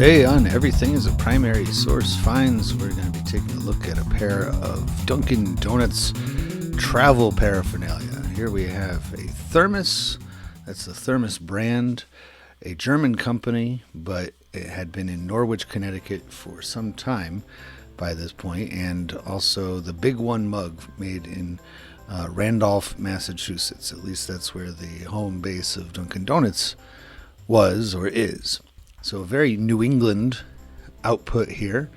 Today on Everything is a Primary Source Finds, we're going to be taking a look at a pair of Dunkin' Donuts travel paraphernalia. Here we have a Thermos, that's the Thermos brand, a German company, but it had been in Norwich, Connecticut for some time by this point, and also the Big One mug made in Randolph, Massachusetts. At least that's where the home base of Dunkin' Donuts was or is. So a very New England output here.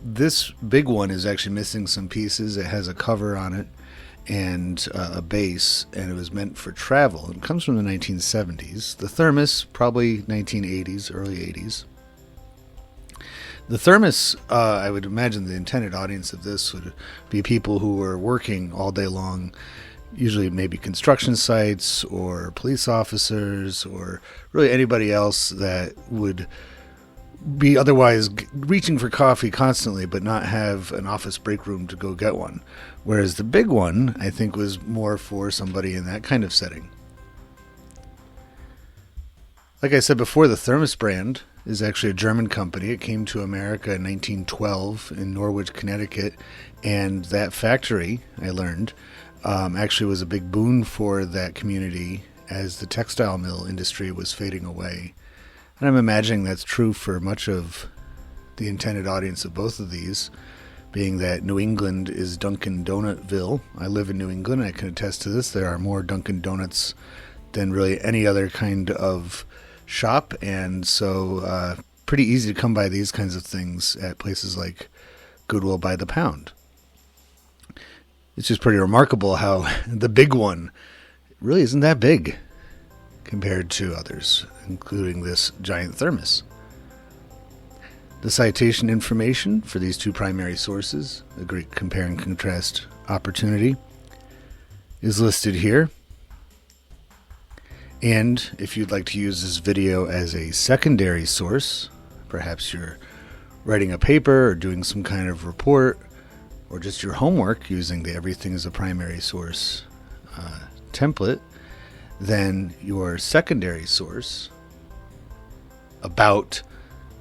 This big one is actually missing some pieces. It has a cover on it and a base, and it was meant for travel. It comes from the 1970s. The Thermos, probably 1980s, early 80s. The Thermos, I would imagine the intended audience of this would be people who were working all day long, usually maybe construction sites or police officers or really anybody else that would be otherwise reaching for coffee constantly but not have an office break room to go get one. Whereas the big one, I think, was more for somebody in that kind of setting. Like I said before, the Thermos brand is actually a German company. It came to America in 1912 in Norwich, Connecticut, and that factory, I learned, actually was a big boon for that community as the textile mill industry was fading away. And I'm imagining that's true for much of the intended audience of both of these, being that New England is Dunkin' Donutville. I live in New England, and I can attest to this. There are more Dunkin' Donuts than really any other kind of shop, and so pretty easy to come by these kinds of things at places like Goodwill by the pound. It's just pretty remarkable how the big one really isn't that big compared to others, including this giant Thermos. The citation information for these two primary sources, a great compare and contrast opportunity, is listed here. And if you'd like to use this video as a secondary source, perhaps you're writing a paper or doing some kind of report, or just your homework using the Everything is a Primary Source template, then your secondary source about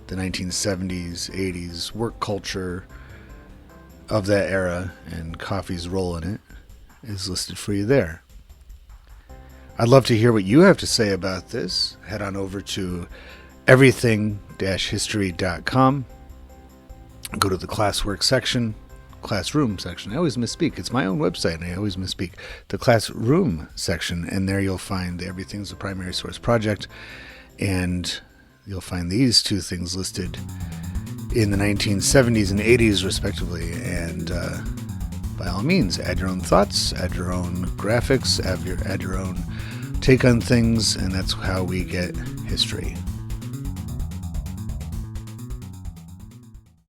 the 1970s, 80s work culture of that era and coffee's role in it is listed for you there. I'd love to hear what you have to say about this. Head on over to everything-history.com. Go to the classroom section. I always misspeak. It's my own website, and I always misspeak. The classroom section, and there you'll find the Everything's a Primary Source project, and you'll find these two things listed in the 1970s and 80s, respectively. And by all means, add your own thoughts, add your own graphics, add your own take on things, and that's how we get history.